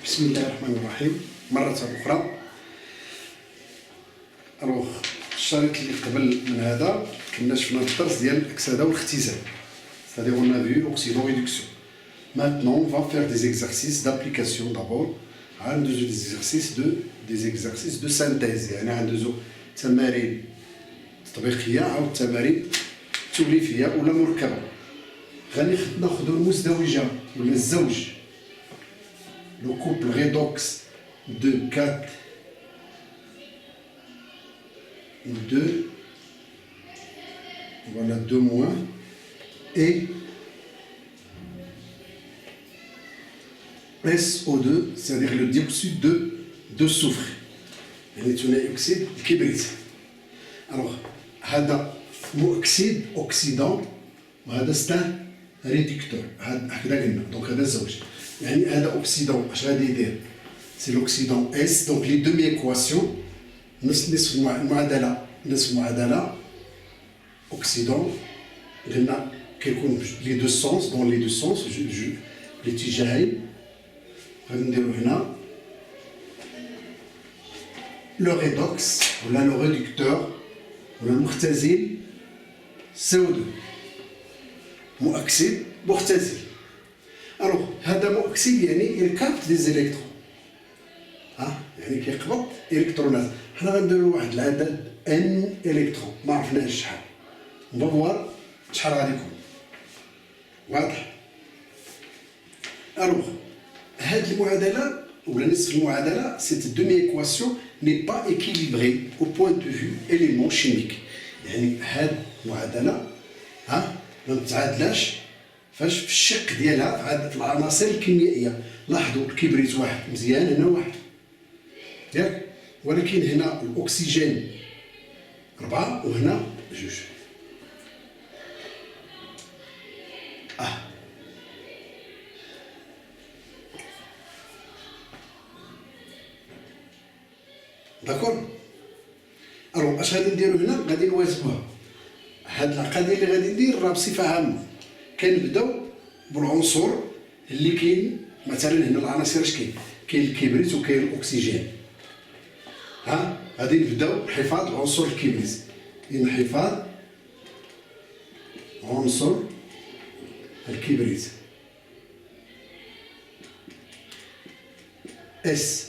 بسم الله الرحمن الرحيم مرة أخرى. الوغ الشريط اللي قبل من هذا كنا شفنا الدرس ديال الأكسدة والاختزال، c'est-à-dire on a vu oxydo-réduction. Maintenant on va faire des exercices d'application d'abord. عندنا des exercices de synthèse، يعني عندنا تمارين تطبيقية أو تمارين توليفية ولا مركبة. غادي ناخذ المزدوجة ولا الزوج، le couple redox de 4 2, voilà 2 moins, et SO2, c'est-à-dire le dioxyde de soufre, يعني ثاني أكسيد الكبريت. alors هذا مؤكسيد أكسيدون وهذا ستان ريدكتور، هكذا قلنا. دونك هذا الزوج، يعني هذا أكسيدون اش غادي يدير؟ سي l'oxydant S. donc les demi-équations نصف المعادلة أكسيدون قلنا كيكون les deux sens، dans les deux sens الاتجاهين. غادي نديرو هنا لو ريدوكس ولا لو ريدكتور ولا المختزل CO2، مؤكسد مختزل. الوغ هذا مؤكسد يعني يركبط دي زيليكترون، يعني كيقبض الكترونات. حنا غنديرو واحد العدد ان الكترون ما عرفناش شحال، ونفوار شحال غادي يكون. واضح؟ الوغ هاد المعادله ولا نصف المعادله سيت دومي ايكواسيون ني با ايكيليبري او بوين دو فيو اليمون شيميك، يعني هاد المعادله ما متعادلاش فاش في الشق ديالها في العناصر الكيميائيه. لاحظوا الكبريت واحد مزيان، هنا واحد ياك، ولكن هنا الاكسجين 4 وهنا 2. داكور. الو اش غادي نديرو هنا؟ غادي نوازنوها. هاد القضيه اللي غادي ندير راه بصفه عامه. كنبداو بالعنصر اللي كاين مثلا هنا. العناصر اش كاين الكبريت وكاين الاكسجين. غادي نبداو بحفاظ عنصر الكبريت. انحفاظ عنصر الكبريت اس.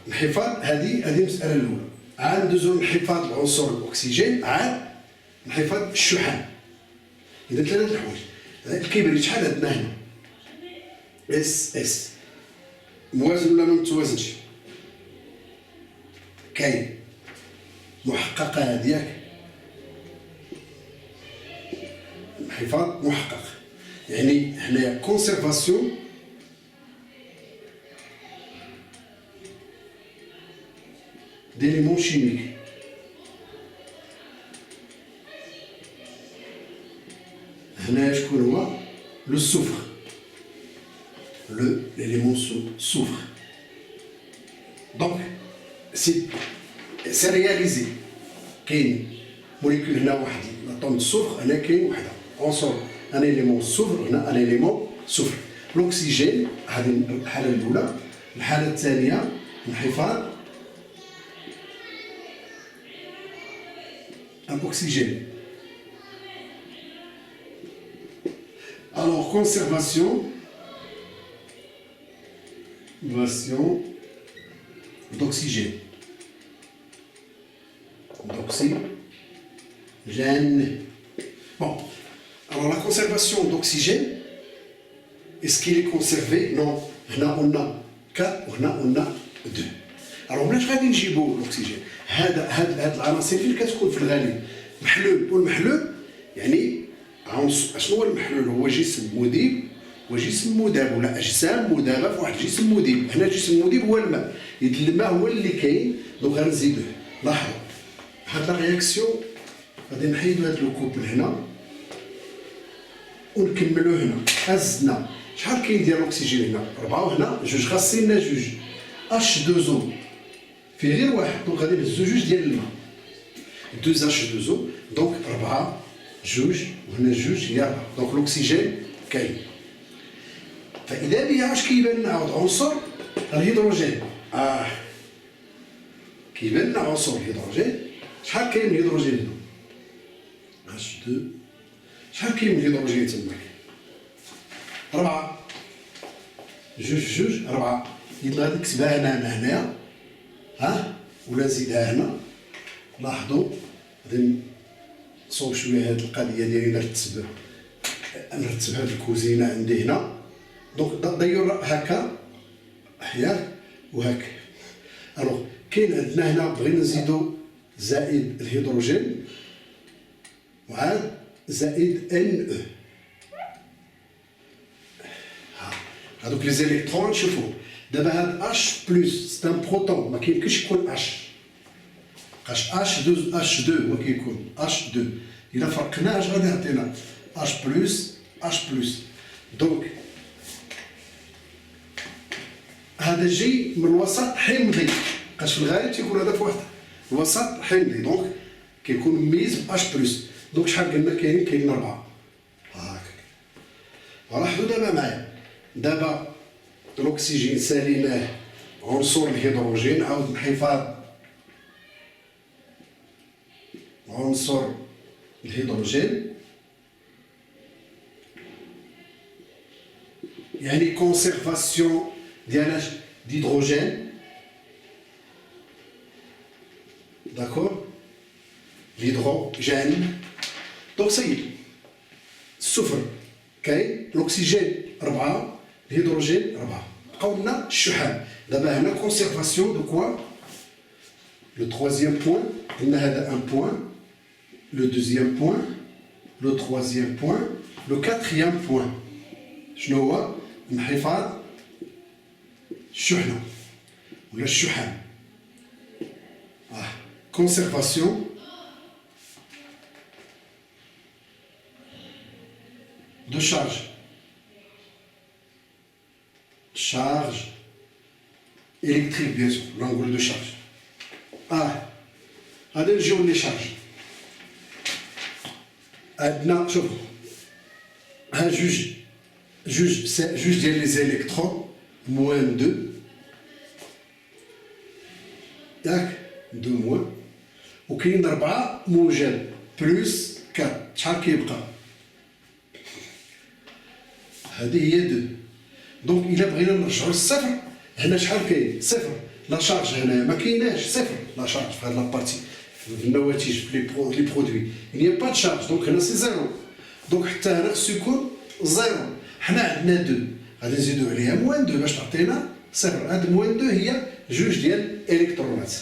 انحفاظ هذه المساله الاولى. عاد ندوزو انحفاظ عنصر الاكسجين، عاد انحفاظ الشحن. اذا ثلاثه الحوايج. الكبريت شحال عندنا هنا؟ اس موازن ولا ما متوازنش؟ كاين محققه هذه ياك، انحفاظ محقق، يعني هنايا كونسيرفاسيون d'éléments chimiques. هنا شكون هو؟ لو soufre، l'élément soufre. donc c'est réalisé. كاين موليكول هنا واحد الاتوم الصفر، هنا كاين وحده عنصر ان élément soufre، هنا ان élément soufre. الاكسجين هذه الحاله الاولى. الحاله الثانيه انحفاظ l'oxygène. Alors conservation d'oxygène. Bon, alors la conservation d'oxygène, est-ce qu'il est conservé? Non. Là on a 4 وهنا on a 2. alors بلاش غادي نجيبو الاكسجين. هاد العناصر فين كتكون في الغالب؟ محلول، والمحلول يعني شنو هو المحلول؟ هو جسم مذيب وجسم مذاب، ولا اجسام مذابه في واحد الجسم مذيب. هنا الجسم المذيب هو الماء، الماء هو اللي كاين. دونك غنزيدوه. لاحظوا هاد لا رياكسيون غادي نحيدو هاد لو كوبل هنا ونكملو هنا. هزنا شحال كاين ديال الاكسجين هنا؟ 4 وهنا 2. خاصنا 2 H2O في غير واحد. دونك غادي نهزو 2 ديال الماء، 2H2O. دونك 4 جوج وهنا جوج هي 4. دونك الأكسجين كاين. فإذا بها واش كيبان لنا عاود عنصر الهيدروجين؟ كيبان لنا عنصر الهيدروجين. شحال كاين من الهيدروجين هنا؟ H2. شحال كاين من الهيدروجين تماك؟ 4. جوج 4. إذا غادي نكتبها أنا هنايا ولا نزيدها هنا. لاحظوا غادي نصوب شويه هاد القضيه ديالي نرتب هاد الكوزينه عندي هنا. دونك داير هكا ياك وهكا. الوغ كاين عندنا هنا بغينا نزيدو زائد الهيدروجين وعاد زائد ان او. هادوك لي زيليكترون شوفوا دابا هاد اش بلس سي ان بروتون ما كيمكنش يكون اش بقاش اش 2 هو كيكون اش 2. الا فرقناه اش غادي يعطينا اش بلس. دونك هذا جاي من وسط حمضي بقاش في الغالب تيكون هذا في واحد الوسط حمضي. دونك كيكون مميز ب اش بلس. دونك شحال قلنا كاين 4 هاكا. ولاحظوا دابا معايا دابا الأكسجين ساليناه عنصر الهيدروجين عاود الحفاظ عنصر الهيدروجين يعني كونسيرفاسيون ديال d'hydrogène. D'accord? L'hydrogène. Donc ça y est. الصفر كاين الأكسجين 4 الهيدروجين 4. بقاو لنا الشحن. دابا هنا كونسيرفاسيون دو كوا؟ لو تروازيام بوان قلنا هذا ان بوان. Le deuxième point, le troisième point, le quatrième point. شنو هو؟ الحفاظ الشحنة ولا الشحن. conservation de charge. Charge électrique bien sûr, l'angle de charge. هذا نجيو لي شارج. عندنا شوف ها جوج ديال لي زيليكترون موان 2 ياك 2 موان وكاين 4 موجب بلس 4. شحال كيبقى؟ هذه هي 2. دونك الا بغينا نرجعوا للصفر هنا شحال كاين؟ صفر. لا شارج هنا ما كايناش صفر. لا شارج في هاد لابارتي في النواتج في لي برودوي il n'y a pas de charge. دونك هنا سي زيرو. دونك حتى هنا خصو يكون زيرو. حنا عندنا 2 غادي نزيدو عليها موان 2 باش تعطينا صفر. هاد موان 2 هي جوج ديال الالكترونات.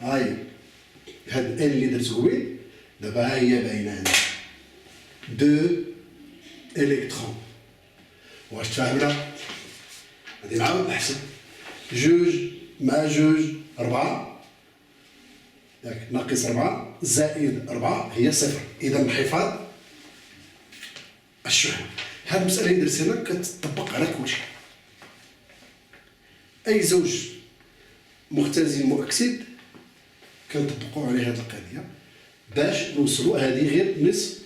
هاي هاد ان اللي درت قبيل دابا ها هي باينه هنا 2 الكترون. واش تفاهمنا؟ غادي نعاود نحسب جوج مع جوج 4 ياك ناقص 4 زائد 4 هي صفر. اذا الحفاظ الشحن. هاد المسألة اللي درت هنا كتطبق على كلشي. أي زوج مختزل مؤكسد كنطبقو عليه هاد القضية باش نوصلو هادي غير نصف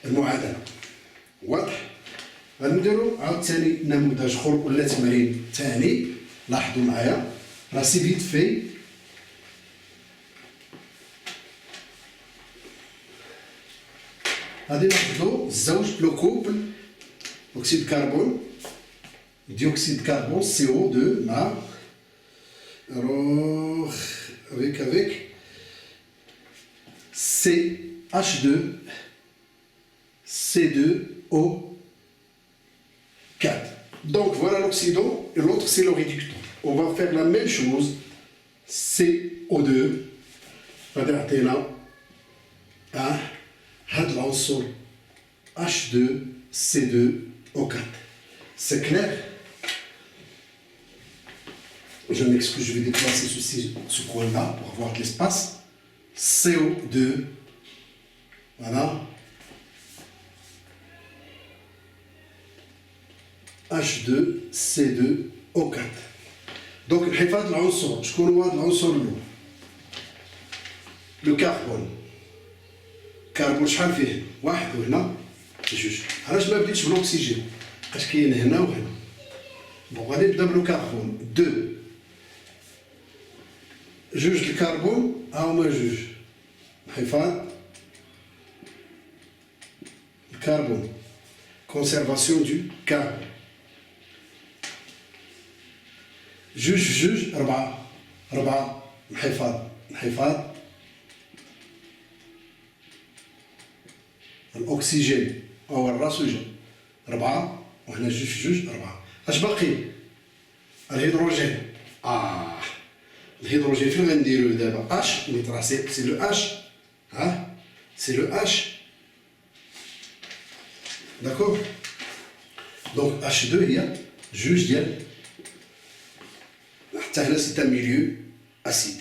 المعادلة. واضح؟ غنديرو عاوتاني نموذج اخر ولا تمرين ثاني. لاحظوا معايا راه سي فيت في. غادي ناخدو الزوج لو كوبل oxyde carbone, dioxyde carbone, CO2, là. Alors, avec CH2, C2O4. Donc voilà l'oxydant et l'autre c'est le réductant. On va faire la même chose. CO2, regardez là, هاد العنصر H2, C2, O4. C'est clair? Je m'excuse, je vais déplacer ce coin-là pour avoir de l'espace. CO2, voilà. H2, C2, O4. Donc, الحفاظ العنصر شكون هو هذا العنصر الأول؟ Le carbone. كربون شحال فيه؟ واحد وهنا جوج. علاش ما بديتش بالاكسجين؟ حيت كاين هنا وهنا. بون غادي نبدا بالكربون. دو جوج الكربون ها هما جوج. انخفاض الكربون. كونسيرفاسيون دو كربون. جوج جوج ربعة. ربعة انخفاض الأكسجين أو الراسوجين. ربعة وهنا جوج جوج ربعة. اش باقي؟ الهيدروجين. الهيدروجين فين غنديروه دابا؟ اش نتراسي سي لو اش. ها سي لو اش. داكور. دونك اش دو هي جوج ديال حتى هنا سي ان ميليو اسيد.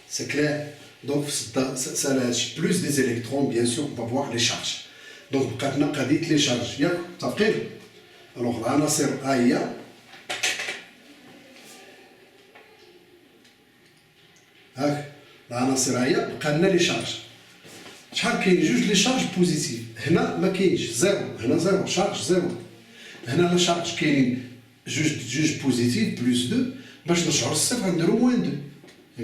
سي كلير. دونك ça lâche plus des électrons bien sûr on va voir les charges. دونك بقات لنا قضيه لي شارج ياك متفقين. الوغ العناصر ها هي هاك العناصر ها هي بقى لنا لي شارج. شحال كاين؟ جوج لي شارج بوزيتيف. هنا ما كاينش زيرو. هنا زيرو شارج زيرو. هنا لا شارج كاينين جوج بوزيتيف بلس دو. باش نشعروا الصفر غنديرو موان دو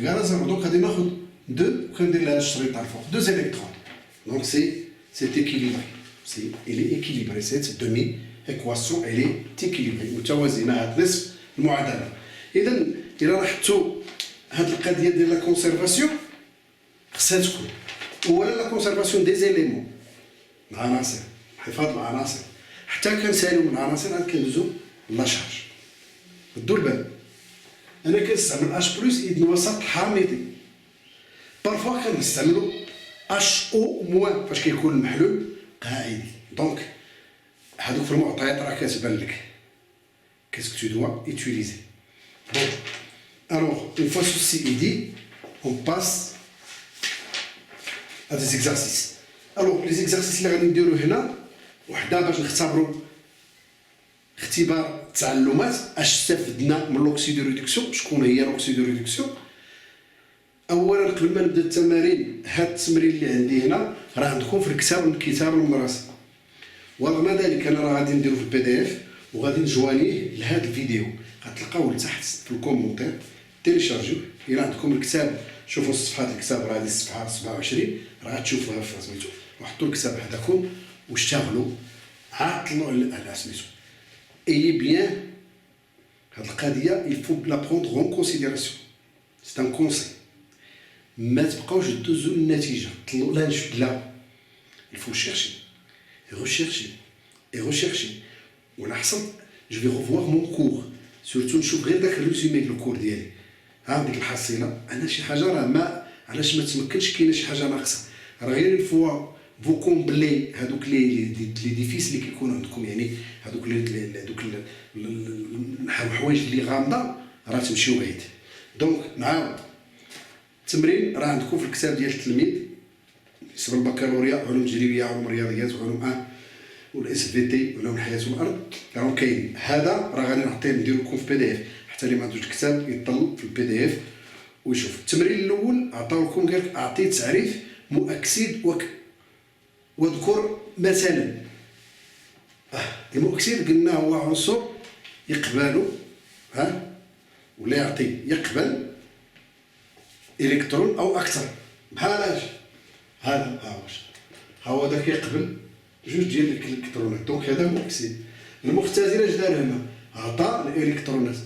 يقال زيرو. دونك غادي ناخد دو وكندير لها الشريط تاع الفوق. دو زيليكترون. دونك سي équilibré. Il est équilibré. Cette demi-équation elle est équilibrée متوازنة. هاد نصف المعادلة. إذا إلا لاحظتوا هاد القضية ديال لا كونسيرفاسيون خصها تكون أولا لا كونسيرفاسيون دي زيليمون العناصر. حفاظ العناصر. حتى كنساليو من العناصر عاد كندوزو لا شارج. ردوا البال. أنا كنستعمل اش بلس إذن وسط حامضي. بارفوا كنستعملو اش او موان فاش كيكون المحلول قاعدي. دونك هادوك في المعطيات راه كتبان لك. كيسكو تو دوا utiliser. Bon, alors une fois ceci est dit, on passe à des exercices. Alors les exercices اللي غادي نديرو هنا وحده باش نختبروا اختبار التعلمات اش استفدنا من لوكسيدو ريدكسيون. شكون هي لوكسيدو ريدكسيون؟ اولا قبل ما نبدا التمارين هاد التمرين اللي عندي هنا راه عندكم في الكتاب المدرسي. ورغم ذلك انا راه غادي نديرو في البي دي اف وغادي نجوانيه لهذا الفيديو. غتلقاوه لتحت في الكومونتير. تيليشارجيوه. الى عندكم الكتاب شوفوا صفحات الكتاب راه هذه الصفحه 27 راه غتشوفوها في سميتو. وحطوا الكتاب حداكم واشتغلوا عطلوا على سميتو. اي بيان هاد القضيه il faut la prendre en considération. c'est un conseil. ما تبقاوش دوزو النتيجه طلعوا لا لا. il faut chercher et rechercher. ولا حسن je vais revoir mon cours surtout نشوف غير داك الريزومي ديال الكور ديالي. ها ديك الحصيله انا شي حاجه راه ما علاش ما تمكنش كاينه شي حاجه ناقصه. راه غير الفوا فو كومبلي هذوك لي ديفيس اللي كيكونوا عندكم يعني هذوك الحوايج اللي غامضه راه تمشيو بعيد. دونك نعاود التمرين راه عندكم في الكتاب ديال التلميذ حسب البكالوريا علوم تجريبيه علوم رياضيات وعلوم والاس في تي علوم الحياه والارض راهم كاينين. هذا راه غادي نعطيه ندير لكم في بي دي اف حتى اللي ما عندوش الكتاب يطل في البي دي اف ويشوف. التمرين الاول عطاو لكم غير اعطي تعريف مؤكسد واذكر مثلا. المؤكسد قلنا هو عنصر يقبل ولا يعطي يقبل الكترون او اكثر. بحال اش هذا واش هو داك يقبل جوج ديال الالكترونات. دونك هذا مؤكسد. المختزل اش دار هنا؟ عطى الالكترونات.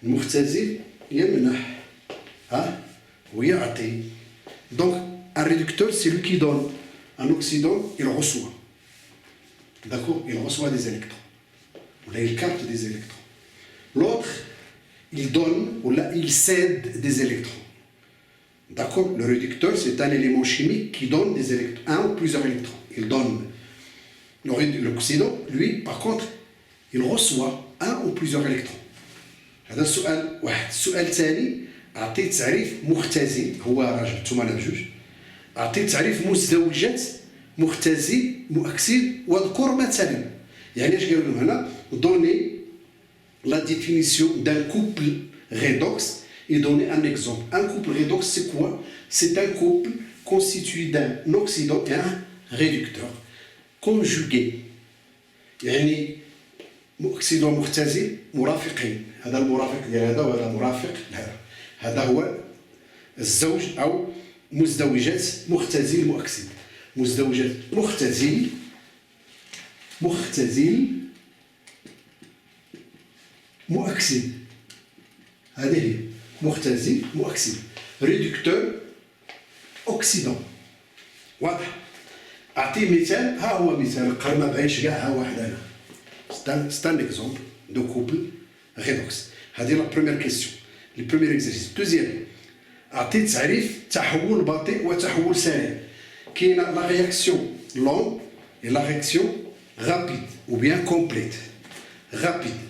المختزل يمنح ويعطي. دونك un réducteur c'est lui qui donne. Un oxydant il reçoit. D'accord, il reçoit des électrons ou là il capte des électrons. L'autre il donne ou là il cède des électrons. D'accord, le réducteur c'est un élément chimique qui donne des électrons, un ou plusieurs électrons. Il donne. L'oxydant lui par contre il reçoit un ou plusieurs électrons. هذا سؤال واحد. السؤال الثاني اعطيت تعريف مختزل هو راجل نتوما انا بجوج. اعطيت تعريف مزدوجات مختزل مؤكسد واذكر مثلا. يعني اش قالوا لهم هنا؟ دوني لا ديفينيسيون دان كوبل ريدوكس et donner un exemple. Un couple redox c'est quoi? C'est un couple constitué d'un oxydant et un réducteur conjugué. يعني oxydant مختزل مرافقين. هذا المرافق ديال هذا وهذا مرافق لهذا. هذا هو الزوج أو مزدوجات مختزل مؤكسد. مزدوجات مختزل مؤكسد. هذه هي مختزل مؤكسد. ريدكتور اوكسيدون. واضح؟ اعطي مثال. ها هو مثال قرر ما بعينش كاع. ها واحد انا ستان اكزومبل دو كوبل ريدوكس. هذه لا بروميير كيسيون لي بروميير اكزرسيس. دوزيام اعطي تعريف تحول بطيء وتحول سريع. كاينه لا رياكسيون لون et la réaction rapide ou bien complète. Rapide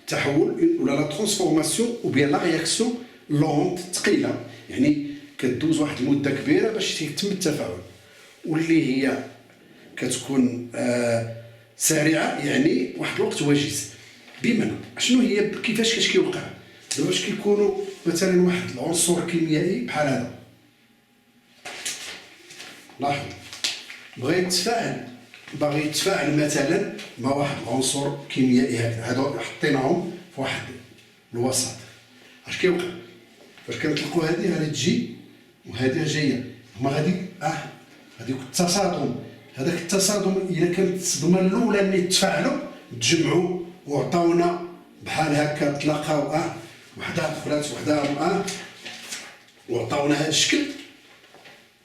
تحول ولا لا ترانسفورماسيون ou bien la réaction lente ثقيله. يعني كدوز واحد المده كبيره باش يتم التفاعل. واللي هي كتكون سريعه يعني واحد الوقت وجيز. بمعنى شنو هي كيفاش كيوقع؟ دابا باش كيكونوا مثلا واحد العنصر كيميائي بحال هذا. لاحظ باغي يتفاعل مثلا مع واحد العنصر كيميائي هكذا. هادو حطيناهم في واحد الوسط. اش كيوقع؟ فاش كنطلقوا هذه غادي تجي وهذه جايه. هما غادي غادي التصادم. هذاك التصادم الا كانت الصدمه الاولى ملي تفاعلوا تجمعوا وعطاونا بحال هكا تلاقاو وحده دخلات وحده وعطاونا هذا الشكل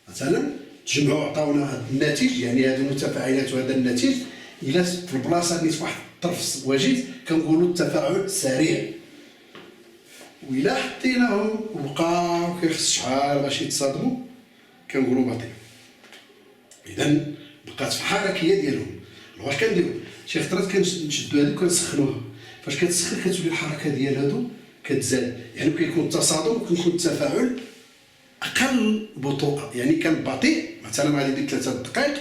مثلا. تجمعوا عطاونا هذا الناتج. يعني هذه المتفاعلات وهذا الناتج الى في البلاصه اللي في واحد الطرف وجيز كنقولوا التفاعل سريع. وإلا حطيناهم وبقاو كيخص شحال باش يتصادموا كنقولوا بطيء. اذا بقات في الحركيه ديالهم. واش كنديروا؟ شي خطرات كنشدوا هذه وكنسخنوها. فاش كتسخن كتولي الحركه ديال هادو كتزاد. يعني كيكون التصادم وكيكون التفاعل اقل بطء. يعني كان بطيء مثلا غادي يدير 3 دقائق.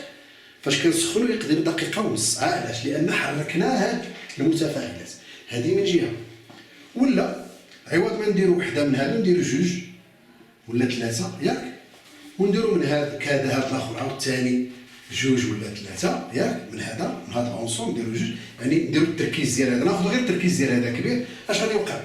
فاش كنسخنوا يقدر دقيقه ونص. علاش؟ لان حركنا هاد المتفاعلات. هذه من جهه. ولا عوض ما نديروا وحده من هادو نديروا 2 ولا 3 ياك. ونديروا من هذا الاخر عاوتاني 2 ولا 3 ياك. من هذا العنصر نديروا 2. يعني نديروا التركيز ديال هذا. ناخذ غير التركيز ديال هذا كبير. اش غادي يوقع؟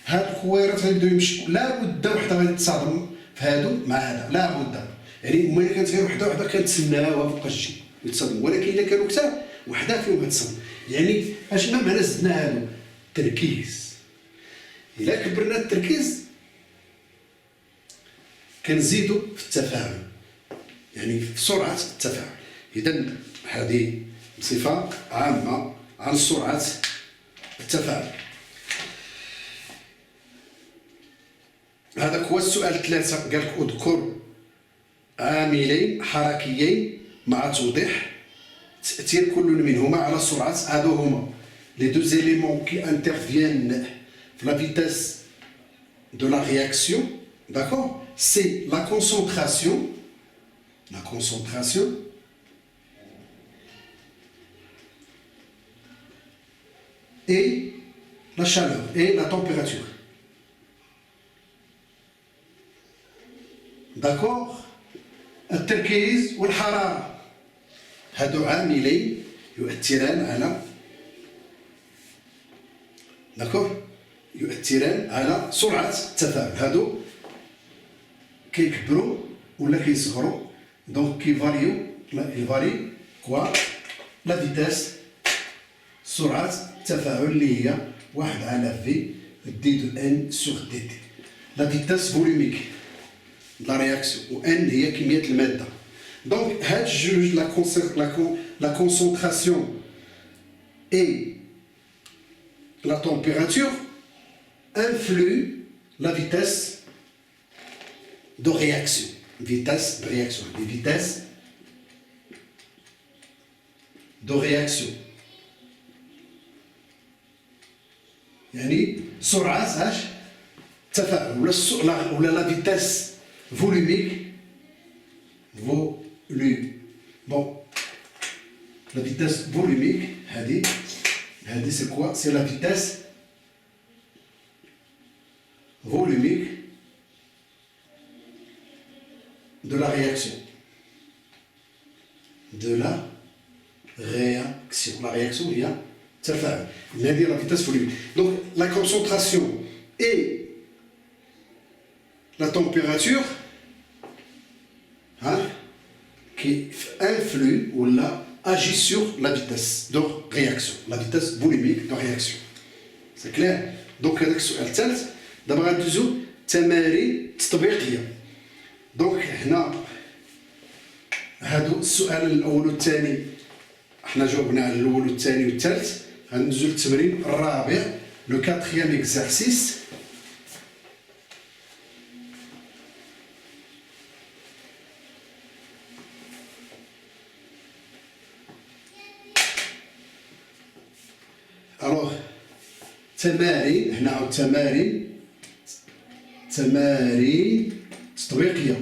هاد الكويرات غيبداو يمشيو. لا بد وحده غادي تصادم في هادو مع هذا. لا بد. يعني هما الا كانت غير وحده كنتسناوها فوقاش تجي يتصادموا. ولكن الا كانوا كثار وحده فيهم غتصادم. يعني اش ما معنى زدنا هادو؟ التركيز. الا كبرنا التركيز كنزيدوا في التفاعل. يعني في سرعه التفاعل. اذا هذه بصفه عامه عن سرعه التفاعل. هذا هو السؤال 3. قال لك اذكر عاملين حركيين مع توضيح تأثير كل منهما على سرعة. هادو هما les deux éléments qui interviennent la vitesse de la réaction. D'accord? C'est la concentration et la chaleur et la température. D'accord? التركيز والحرارة هادو عاملين يؤثران على يؤثران على سرعة التفاعل. هادو كيكبروا ولا كيصغروا. دونك كيفاري كوا لا فيتاس سرعة التفاعل اللي هي 1 على في دي دو ان سور دي تي. لا فيتاس فولوميك لا رياكسيون و ان هي كمية المادة. دونك هاد جوج لا كونسونطراسيون اي la température influe la vitesse de réaction. Vitesse de réaction. Les vitesses de réaction. يعني سرعة اش؟ التفاعل ولا لا فيتاس فولوميك. Bon. La vitesse volumique, c'est quoi? C'est la vitesse volumique de la réaction. de la réaction. La réaction هي تفاعل. هذه la vitesse volumique. Donc la concentration et la température qui influent ou agissent sur la vitesse de réaction, la vitesse volumique de réaction. C'est clair? Donc هذاك السؤال الثالث دابا غندوزو تمارين تطبيقيه. دونك هنا هادو السؤال الاول والثاني حنا جاوبنا على الاول والثاني والثالث. غندوزو للتمرين الرابع لو كاتريام اكزرسيس. الوغ تمارين هنا عاود تمارين تطبيقيه.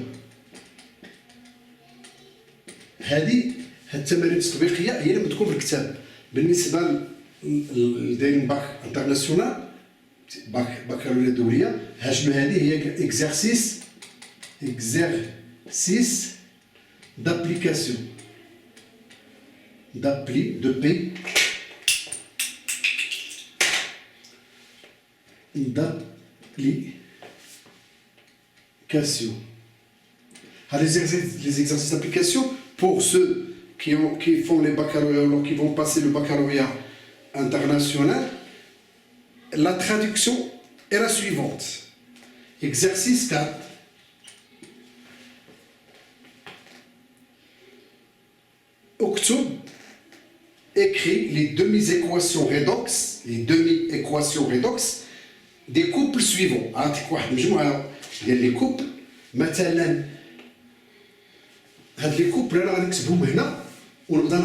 هاد التمارين التطبيقيه هي اللي تكون في الكتاب. بالنسبه لدايرين باك انترناسيونال بكالوريا دوليه هاجمه هذه هي اكزرسيس d'application d'application. Les exercices d'application, pour ceux qui font les baccalauréats, qui vont passer le baccalauréat international, la traduction est la suivante. Exercice 4. Octobre écrit les demi-équations redox des couples suivants. عطيك واحد المجموعة ديال لي كوبل. مثلا هاد لي كوبل انا غادي نكتبهم هنا ونبدا